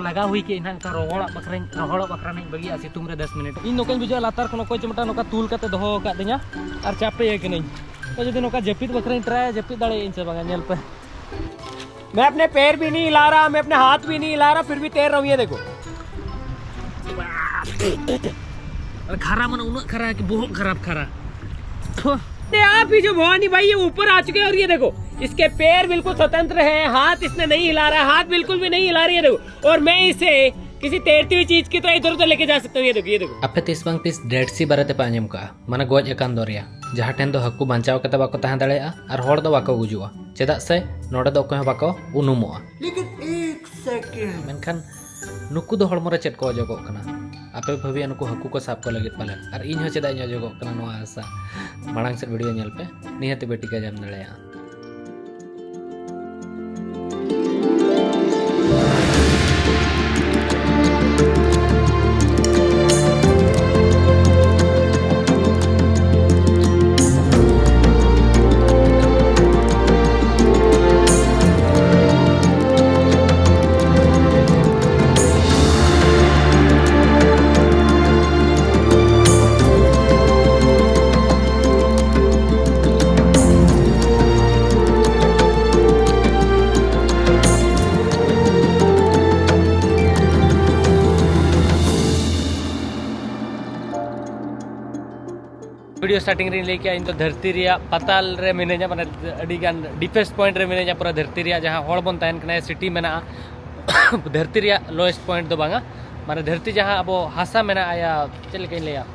लगा हुई के ना रोहड़ा बकरा नहीं बगी सितुंग रे 10 मिनट इन नोका बुझा लातार को कोई चमटा नोका तूल काते दोहो का दिया और चापे कनी तो जदि नोका जपित बकरा ट्राई जपित दाड़े इन से बागा नेल पे मैं अपने पैर भी नहीं हिला रहा, मैं अपने हाथ भी नहीं हिला रहा, फिर भी तैर रहा हूँ। ये देखो खरा मन उन खरा कि बहुत खराब खरा आप ही जो भवानी भाई ये ऊपर आ चुके हैं और ये देखो इसके पैर बिल्कुल स्वतंत्र है, हाथ इसने नहीं हिला रहा है, हाथ बिल्कुल भी नहीं हिला रही है देखो। और मैं इसे किसी तैरती हुई चीज की तरह इधर उधर लेके जा सकता हूँ। ये देखो, ये देखो। आपे तीस बांग तीस डेढ़ सी बारे पे आंजम का माने गोज एकान दरिया जहाँ ठेन दो हकू बचाव कते बाको तहां दाड़ेया और होड़ दो बाको गुजुआ चेदा से नोडे दो कोई बाको उनुमोआ। लेकिन एक सेकंड मेनखान नुकु दो हड़मो रे चेद को अजोगो कना आपे भाभी नुकु हकू को साब को लगित पाले और इन हो चेदा इन अजोगो कना नो आशा मांग से वीडियो नेल पे निहते बेटी का जम दाड़ेया। वीडियो स्टार्टिंग रे लेके इन तो धरती रिया पताल रे मिनेजा माने अडी गान डीपेस्ट पॉइंट रे मिनेजा पूरा धरती रिया जहां होड़ बन तहन कना सिटी मेना धरती रिया लोएस्ट पॉइंट दो बांगा माने धरती जहां अब हासा मेना आया चल के लेया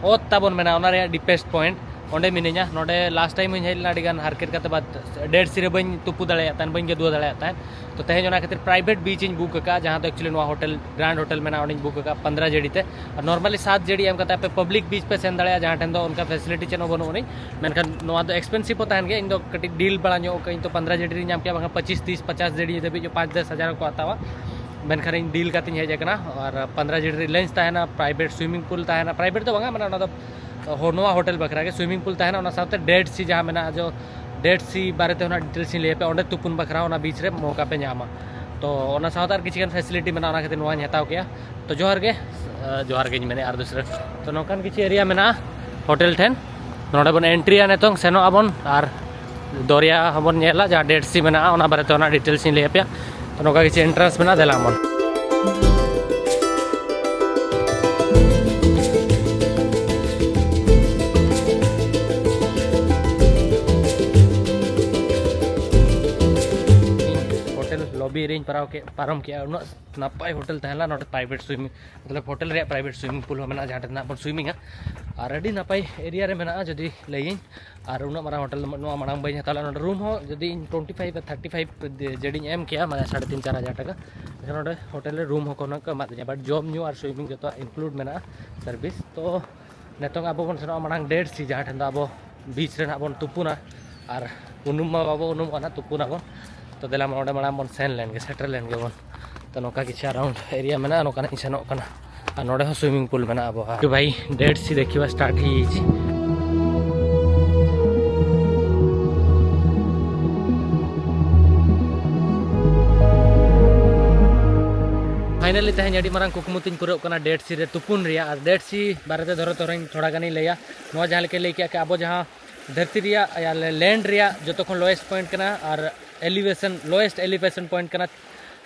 ओ ताबन मेना ओना रे डीपेस्ट पॉइंट ओंडे मिनेजा नोडे लास्ट टाइम इन हेलना अडी गान हारकेट काते बाद डेढ़ सिरे बन तुपु दाड़े तान बन के दुआ दाड़े तान तो तहे जोना खातिर प्राइवेट बीच इन बुक का जहां तो actually no hotel grand hotel मेना ओडिन बुक का 15 जेडी ते और नॉर्मली 7 जेडी एम कता पे पब्लिक बीच पे सेन दाड़े जहां ठेन दो उनका फैसिलिटी चनो बनो नहीं मेनखान नो दो एक्सपेंसिव होता है इन दो कटी डील बड़ा नो कहीं तो 15 जेडी री नाम के 25 30 50 जेडी दे जो 5-10 हज़ार को आता मेनखान इन डील काती हेजना और 15 जेडी लंच तहना प्राइवेट स्विमिंग पूल तहना प्राइवेट तो बांगा माने नोवा होटल बखरा के स्विमिंग पूल तहना साथे डेड सी जहाँ मेना जो डेड सी बारे ते डिटेल्स ले पे ओंडे तुपुन बखरा ओना बीच रे मौका पे नामा तो ओना साथे किसी फैसिलिटी मेना ओना खातिर नोवा हताव के तो जोहार के मेने और दूसरे तो नौकान किसी एरिया मेना होटल ठेन नोडे बन एंट्री नेतों सेनो आबन और दरिया हबन नेला जहाँ डेड सी मेना ओना बारे ते ओना डिटेल्स ले पे तो नौका किसी एंट्रेंस मेना देलामन लॉबी रेंज पारम के उन नपाय होटल तहला नोटे प्राइवेट स्विमिंग मतलब होटल रे प्राइवेट स्विमिंग पूल मेना जहाँ ठेना बन स्विमिंग और अड़ी नपाय एरिया रे मेना जदि लईन और उन मारा होटल नो मांग बई हताला नोटे रूम हो जदि 25 35 जेडी एम किया माने 3.5-4 हज़ार टाका नोटे होटल रे रूम होको नका मादे बट जॉब न्यू और स्विमिंग जो इंक्लूड मेना सर्विस तो नेतों अब बन सेनो मांग डेढ़ सी जहाँ ठेन अब बीच रे बन तुपुना और उनुम बाबो उनुम तुपुना बन तो देला मन मांग बन सेन लेन सेटर लेन बन तो नौका किसी अराउंड एरिया में नौका सेनों और नोड़े हो स्विमिंग पूल में अब भाई डेढ़ सी देखा स्टार्ट ही फाइनली तेज अड़ी मारंग कुकमुतिन पूरा डेढ़ सी रे तुपुन रिया और डेढ़ सी बारे धरो तोर थोड़ा गानी लैया जहाँ लैके अब जहाँ धरती रिया लैंड रिया जो खन लोएस्ट पॉइंट करना और एलिवेशन लोएस्ट एलिवेशन पॉइंट करना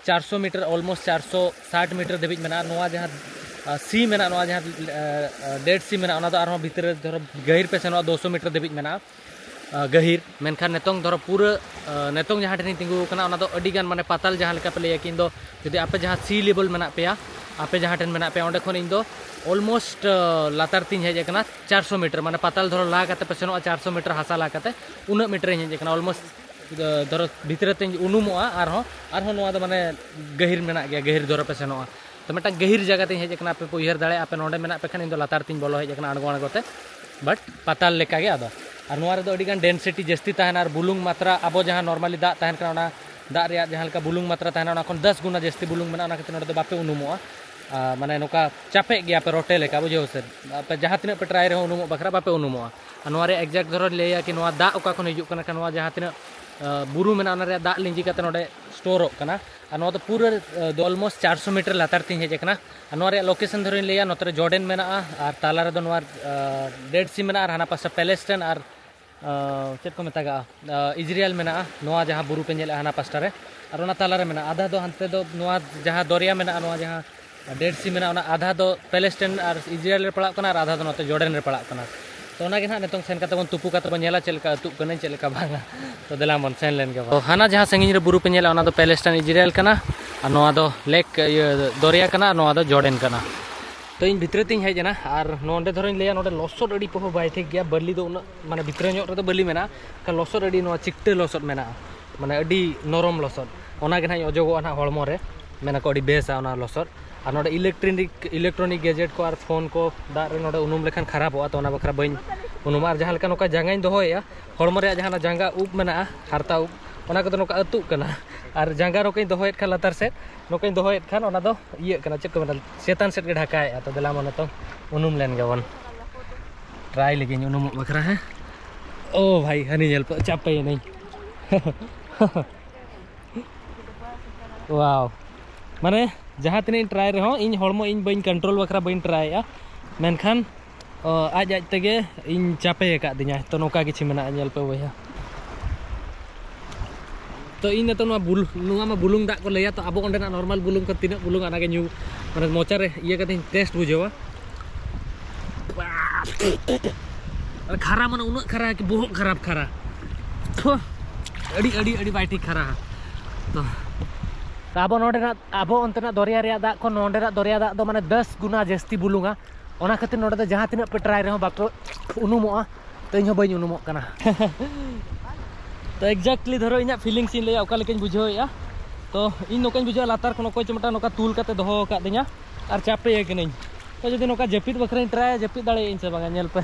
400 मीटर ऑलमोस्ट 460 मीटर धबिज मेना नोआ जहाँ सी मेना नोआ जहाँ डेढ़ सी मेना ओना दो आरो भीतर धरो गहिर पे सेनोआ 200 मीटर धबिज मेना गहिर मेनखान नेतों धरो पूरा नेतों जहाँ ठेन तिंगू कना ओना दो अडी गान माने पाताल जहाँ लेका पे लैया कि इन दो जदि आपे जहाँ सी लेवल मेना पेया आपे जहाँ ठेन मेना पे ओंडे खन इन दो ऑलमोस्ट लातार तीन हेज कना 400 मीटर माने पाताल धरो ला काते पे सेनोआ 400 मीटर हासा ला काते उना मीटर हेज कना ऑलमोस्ट धरो भीतर ते उनुमोआ आरहों नोआ दो माने गहिर मेना गया गहिर धरो पे सेनोआ तो मिट्टा गहिर जगह तीन हेज कना पे उयहर दाड़े आपे नोडे मेना पे खान इन दो लातार तीन बोलो हेज कना अणगो अणगोते बट पाताल लेका गे आदो और नोआ रे दो अडिगान डेंसिटी जस्ती तहना और बुलुंग मात्रा अब जहाँ नॉर्मली दा तहन कना ओना दा रे जहाँ लेका बुलुंग मात्रा तहना ओना खन 10 गुना जस्ती बुलुंग मेना ओना खातिर नोडे दो बापे उनुमोआ माने नौका चापे गया पे रोटे लेका बुझे से पे जहाँ तीन पे ट्राई रहे उनुमो बखरा बापे उनुमोआ और नोआ रे एग्जैक्ट धरो लेया कि नोआ दा ओका खन हिजुग कना जहाँ तीन बुरु मेना ओना रे दाग लिंजी काते नोडे स्टोरok kana ar no do pura do almost 400 meter latar tin hej kana ar no re location dhorin leya notre Jordan mena ar tala re do noar Dead Sea mena ar hana pasa Palestine ar chet ko metaga Israel mena noa jaha buru pe nyele hana pasta re ar ona tala re mena adha do hante do noa jaha doria mena noa jaha Dead Sea mena ona adha do Palestine ar Israel re pala kana ar adha do note Jordan re pala kana तो ना के ना नितों सेन काते बन तुपु काते बन नेला चलका अतु कने चलका भागा तो देला मन सेन लेन के तो हाना जहां संगिन रे बुरु पे नेला ओना दो पैलेस्टाइन इजराइल कना आ नोआ दो लेक दरिया कना नोआ दो जॉर्डन कना तो इन भितरे तिन हेज ना आर नोंडे धरन लेया नोडे लसोड अडी पहो बाय थे गया बरली दो माने भितरे ᱧᱚᱜ ᱨᱮᱫᱚ बरली मेना का लसोड अडी नोआ चिकटे लसोड मेना माने अडी नरम लसोड ओना गे ना अजोगो ना हळमो रे मेना को अडी बेसा ओना लसोड और नोडे इलेक्ट्रॉनिक गैजेट को और फोन को दाग रे नोडे उनुम लेखान खराब हो तो ओना बखरा बइन उनुम और जहां लेका नोका जांगाइन दोहोया हळमो रे जहां जांगा उब मेना हारता उब ओना को नोका अतु कना और जांगा रोके दोहोयत खान लातार सेट नोका दोहोयत खान ओना दो इये कना चेक को मेना सेतान सेट के ढाकाय तो देला मन तो उनुम लेन गवन ट्राई लेकिन उनुम बखरा है ओ भाई हनी जेल चापे नहीं वाओ माने जहाँ तीन ट्राई रहे इन हड़मो इन बइन कंट्रोल बखरा बइन ट्राई मेनखान आज आज तेगे इन चापे का दिया तो नौका किछि मेना नेल पे बया तो इन तो नुआ मा बुलुंग दाग को लेया तो अब ओंडेना नॉर्मल बुलुंग को तीना बुलुंग आना के न्यू माने मोचा रे ये कते टेस्ट बुझेवा अरे खारा माने उन खारा कि बहुत खराब खारा अड़ी अड़ी अड़ी बाइटी खारा तो अब नोडेना अब अंतना दरिया रे दाग को नोडेना दरिया दाग दो माने 10 गुना जस्ती बुलुंगा ओना खातिर नोडे जहां तिना पे ट्राई रहो बाको उनुमोआ तो इन बई उनुमो कना तो एक्जेक्टली धरो इना फीलिंग्स इन लेया ओका लेकिन बुझोया तो इन नोकान बुझो लातार को नोको चमटा नोका तूल काते दोहो का दिया और चापे कनिन तो जदि नोका जपित बखरा ट्राई जपित दाड़े इन से बागा नेल पे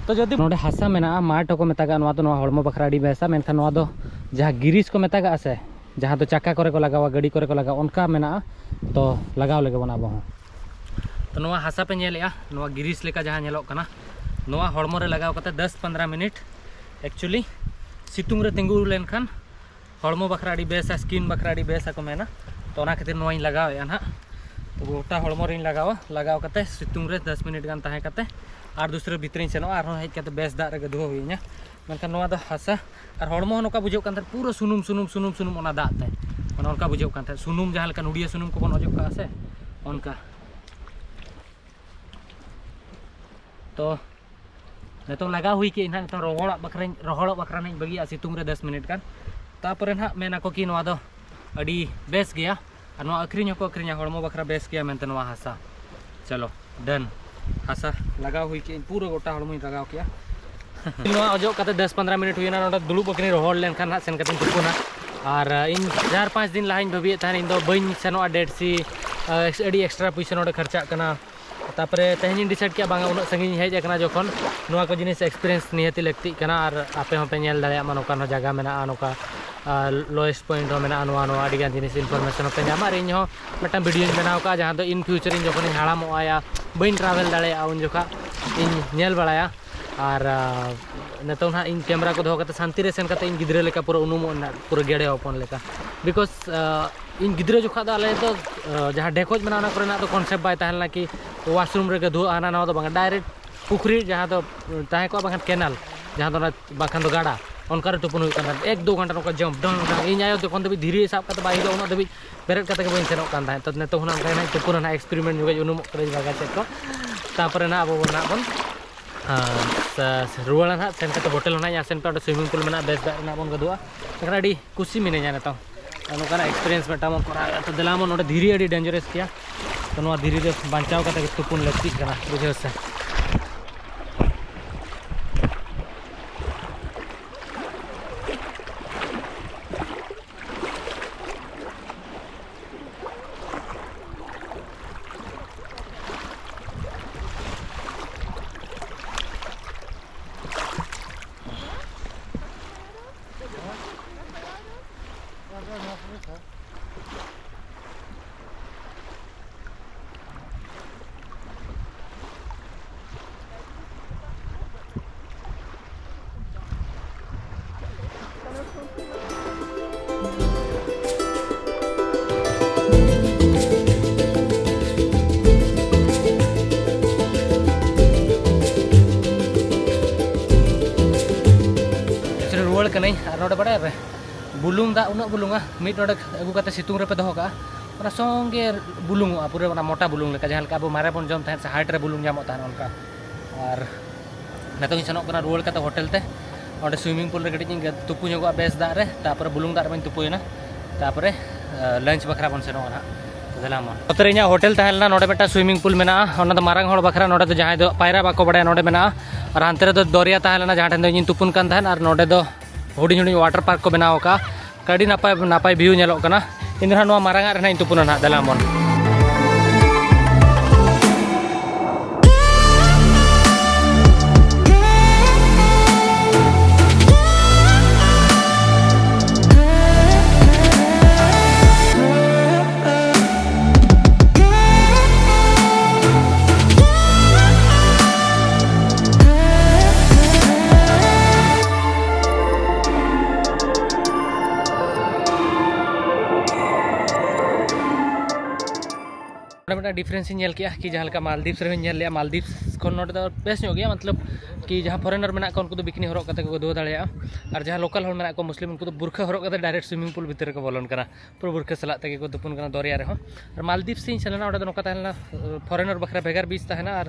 तो जदि नोडे हासा मेना माट को मेतागा नोआ तो नोआ हड़मो बखरा डी बेसा मेनखा नोआ दो जहां गिरिस को मेतागा आसे जहाँ तो चाका करे को लगावा गाड़ी करे को लगा उनका मेना तो लगाव लगे बना बहो तो नोआ हासा पे नेलेया नोआ गिरिस लेका जहाँ नेलो कना नोआ हड़मो रे लगाव कते 10-15 मिनट एक्चुअली सितुंग रे तिंगु लेनखान हड़मो बखरा डी बेसा स्किन बखरा डी बेसा को मेना तो ओना खातिर नोआ इन लगाव या ना तो गोटा हड़मो रे लगाव कते सितुंग रे 10 मिनट गान ताहे कते और दूसरे भीतर सेनो और हेज कते बेस दाग रे धुआ हुइना मेनखान नोआ दो हासा और हड़मो नोका बुझो कान पूरा सुनुम सुनुम सुनुम सुनुम ओना दाग ते माने उनका बुझो कान सुनुम जहां लेका उड़िया सुनुम को बन अजो का से उनका तो नेतो लगा हुई कि ना तो रोहड़ बखरा नहीं बगिया सितुंग रे 10 मिनट कान तापर ना मेना को कि नोआ दो अडी बेस गया और नोआ अखरिन को अखरिन हड़मो बखरा बेस गया मेनते नोआ हासा चलो डन हासा लगा हुई कि पूरा गोटा हड़मो लगाव किया नोआ अजो कते 10-15 मिनट हुईना नोडा दुलुब बकनी रोहड़ लेन खान सेन कते तुपुना और इन 4-5 दिन लाइन भाभी थान इन दो बइन सेनो डेड सी अडी एक्स्ट्रा पैसा नोडे खर्चा कना तापरे तेहनी डिसाइड किया बांगा उन संगी हेज कना जखन नोआ को जिनिस एक्सपीरियंस निहती लगती कना और आपे हों पे नेल दाया मनोका नो जगह मेना नोका लोएस्ट पॉइंट हो मेना नोआ नोआ अडी गान जिनिस इनफॉरमेशन पे नामा रे इन हो मटा वीडियो बनाव का जहां दो इन फ्यूचर इन जखन हाड़ाम आया बइन ट्रैवल दाया उन जखा इन नेल बड़ाया और नितों ना इन कैमरा को दोहो शांति रे सेन कते इन गिद्रे लेका पूरा उनुमो पूरा गेड़े ओपन लेका बिकॉज इन गिद्रे जोखा दो आले तो जहाँ डेकोज मेना ना करे ना तो कॉन्सेप्ट बाय ताहलना कि वाशरूम रे धुआ आना ना तो बांगा डायरेक्ट पुखरी जहाँ तो ताहे को बांगा कैनाल जहाँ तो बाखान तो गाड़ा उनका रे तुपुन 1-2 घंटा नोका जंप डंग इन आयो तो कोन दबी धीरे साब कते बाई दो उन दबी बेरेट कते के बइन सेनो कान ताहे तो नेतो हुना काई ना तुपुन ना एक्सपेरिमेंट जुगा उनुम करे बागा चेक को तापर ना अब ना बन रुआला ना सेन कते होटल ना या सेन पे स्विमिंग पूल मेना बेस ना बन गदुआ तकरा अडी खुशी मिने जाने तो नोकाना एक्सपीरियंस मेटा मो करा तो दिलामो नोडे धीरे अडी डेंजरस किया तो नोआ धीरे रे बांचाव कते तुपुन लगती कना बुझे से नोडे बड़े रे बुलुंग दा उना बुलुंगा मिट नोडे अगु कते सितुंग रे पे दोहो का ओना संगे बुलुंगोआ पूरे ओना मोटा बुलुंग लेका जहां लेका अब मारे बन जम तहन से हाट रे बुलुंग जामो तहन ओनका और नतों सेनोक कना रुवाड़ कते होटल ते और स्विमिंग पूल रे कटी तुपु ñoगो बेस दा रे तापर बुलुंग दा रे बन तुपुयना तापर लंच बखरा बन सेनो ना दलामन ओतरे ᱤᱧᱟᱹᱜ होटल तहलना नोडे बेटा स्विमिंग पूल मेना ओना ᱫᱚ ᱢᱟᱨᱟᱝ ᱦᱚᱲ ᱵᱟᱠᱷᱨᱟ नोडे ᱫᱚ ᱡᱟᱦᱟᱸᱭ ᱫᱚ ᱯᱟᱭᱨᱟ ᱵᱟᱠᱚ ᱵᱟᱲᱟᱭᱟ ᱱᱚᱰᱮ ᱢᱮᱱᱟᱜᱼᱟ ᱟᱨ ᱦᱟᱱᱛᱮ ᱨᱮᱫᱚ ᱫᱚᱨᱭᱟ ᱛᱟᱦᱮᱸ ᱞᱮᱱᱟ ᱡᱟᱦᱟᱸ ᱴᱷᱮᱱ ᱫᱚ ᱤᱧ ᱛᱩᱯᱩᱱ ᱠᱟᱱ ᱛᱟᱦᱮᱱ ᱟᱨ ᱱᱚᱰᱮ ᱫᱚ ᱦᱩᱰᱤᱧ ᱦᱩᱰᱤᱧ वाटर पार्क को बनाव का ᱟᱹᱰᱤ ᱱᱟᱯᱟᱭ ᱱᱟᱯᱟᱭ ᱵᱷᱤᱭᱩ ᱧᱮᱞᱚᱜ ᱠᱟᱱᱟ ᱤᱧ ᱫᱚ ᱱᱚᱣᱟ ᱢᱟᱨᱟᱝᱟᱜ ᱨᱮ ᱤᱧ ᱛᱩᱯᱩᱱᱟ ᱱᱟᱦᱟᱜ ᱫᱮᱞᱟᱢᱚᱱ डिफरेंस ᱧᱮᱞ किया कि जहाँ का मालदीव्स रे ᱧᱮल लिया मालदीव्स खन नोडे दो बेस ᱧᱚᱜ गया मतलब कि जहाँ फॉरेनर मेना को उनको तो बिकनी हरक कते को दो दाड़िया और जहाँ लोकल हर मेना को मुस्लिम उनको तो बुरखा हरक कते डायरेक्ट स्विमिंग पूल भीतर को बोलन कना पूरा बुरखा सलात तक को तुपुन कना दरिया रे और मालदीव्स से चलना ओडे नोका तहना फॉरेनर बखरा बेगार बीच तहना और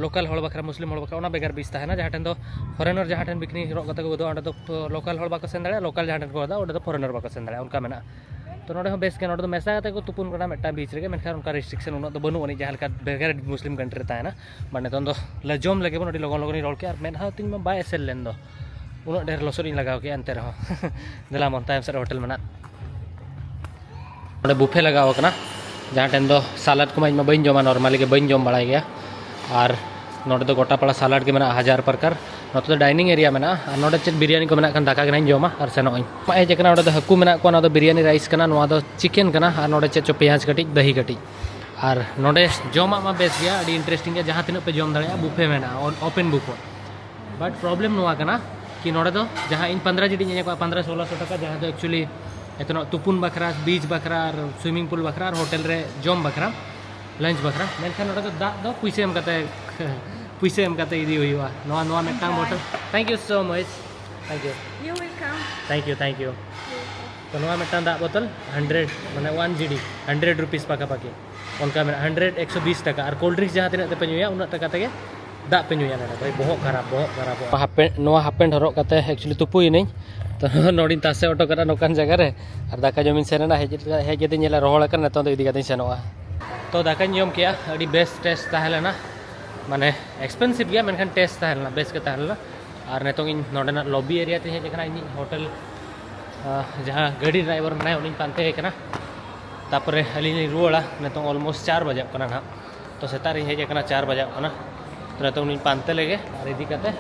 लोकल हर बखरा मुस्लिम हर बखरा ओना बेगार बीच तहना जहाँ ठन दो फॉरेनर जहाँ ठन बिकनी हरक कते को दो ओडे तो लोकल हर बाको सेन दाड़िया लोकल जहाँ ठन को दा ओडे तो फॉरेनर बाको सेन दाड़िया उनका मेना तो नोडे बेस के नोडे मेसा कते को तुपुन कना मेटा बीच रे मेनखान उनका रिस्ट्रिक्शन उन तो बनु जहाँ बेगार मुस्लिम कंट्री ताना माने तो लजोम लगे बन लगन लगन रोल के और मेधा तीन में बाय एसेल लेन दो उन ढेर लसर लगाव के अंते रहो दला मन तायम से होटल में बुफे लगाव कना जहाँ टेन दो सालाद को मैं बन जमा नॉर्मली के बन जम बड़ा गया और नोडे तो गोटा पड़ा सालाद के मेना 1000 प्रकार नोटे तो डाइनिंग एरिया मेना और नोडे चेक बिरयानी को मेना दाका के जमा और सेनो हेज कना नोडे हकू मेना को ना बिरयानी राइस कना नोआ दो चिकेन कना और नोडे चेक पेंयाज कटी दही कटी और नोडे जमा मा बेस गया अड़ी इंटरेस्टिंग गया जहाँ तीन पे जम दाड़ा बुफे मेना ओपन बुफे बट प्रॉब्लम नोआ कना कि नोडे दो जहाँ इन 15 जिडी 1500-1600 टका जहाँ तो एक्चुअली इतना तुपुन बखरा बीच बखरा और स्विमिंग पूल बखरा और होटल रे जम बखरा लंच बखरा मेनखान नोडे तो दाग दो पैसे एम कते इदी हुआ नोआ नोआ मेटांग बोतल thank you so much thank you thank you तो नोआ मेटांग दाग बोतल 100 माने 1 GD 100 रुपीस पाका पाकी उनका 100 120 टका और कोल्ड ड्रिंक्स जहाँ तीन पे नुया उन टका तक दाग पे नुया भाई बहुत खराब हाफ पेंट हरक कते एक्चुअली तुपुई नहीं तो नोड़ी तासे ऑटो करा नोकान जगह रे और दाका जमीन सेना हेज कते नेला रोहड़ कर नतो इदी कते सेनोआ तो दाका जम किया अड़ी बेस्ट टेस्ट ताहेलना माने एक्सपेंसिव गया मेनखान टेस्ट ताहेलना बेस्ट के ताहेलना और नतो इन नोडेना लॉबी एरिया ते हेज कना इन होटल जहाँ गाड़ी ड्राइवर मनाय उनी पानते कना तापरे अली रुआड़ा नतो ऑलमोस्ट 4 बजे कना ना तो सेतार हेज कना 4 बजे कना तो नतो उनी पानते लेगे और इदी कते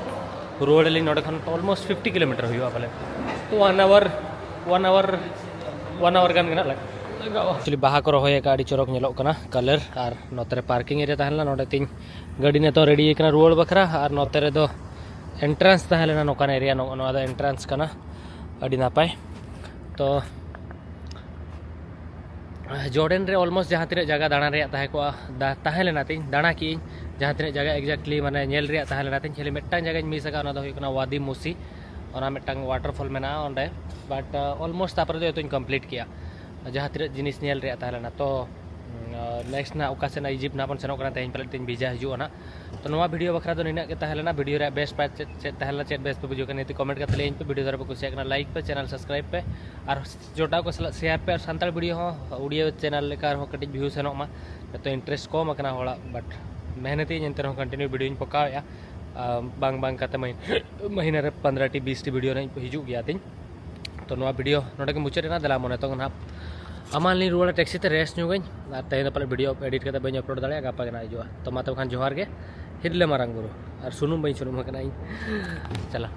रुआड़ली नोडे खन ऑलमोस्ट 50 किलोमीटर हुआ बोले तो 1 आवर गान गना एक्चुअली बाहा को रहोय का अड़ी चोरक नेलो कना कलर और नोतरे पार्किंग एरिया ताहला नोडे तीन गाड़ी ने तो रेडी कना रुआड़ बखरा और नोतरे दो एंट्रेंस ताहला नोकान एरिया नो दा एंट्रेंस कना अड़ी नापाय तो जॉर्डन रे ऑलमोस्ट जहाँ तीन जगह दाणा रे ताहेलेना तीन दाणा की जहाँ तीन जगह एक्जैक्टली माने नेल रे ताहेलेना तीन खेली मेटांग जगह मिस का ना दो हुई वादी मुसी और मेटांग वाटरफॉल में ओंडे बट ऑलमोस्ट तापर दो तो कंप्लीट किया जहाँ तीन जिनिस नेल रे ताहेलेना तो नेक्स्ट ना ओका से इजिप्ट ना बन सेनोक कना तेन पलेट तीन भिजा हिजुना तो नवा वीडियो बखरा दो निना के ताहेलेना वीडियो रे बेस्ट पार्ट चेक ताहेला चेक बेस्ट पे बुझो कने तो कमेंट करते लेन पे वीडियो दर पे कुछ लाइक पे चैनल सब्सक्राइब पे और जोटा को शेयर पे और सांताल वीडियो हो उड़िया चैनल लेकर हो कटी व्यू सेनोक मा तो इंटरेस्ट कम अकना होला बट मेहनती एंते रहो कंटिन्यू वीडियो पकाया बांग बांग कते महीना रे 15-20 वीडियो नहीं हिजू गया तीन तो नवा वीडियो नोडे के मुचाद ना दला मने तो ना अमाल रुआड़ा टैक्सी ते रेस्ट नुगኝ और तेन पाले वीडियो एडिट करते बी अपलोड दाड़ा गापा के हिजुआ तो मा तब खान जोहार के हिरले मारांग बुरु और सुनुम बी सुनुम चला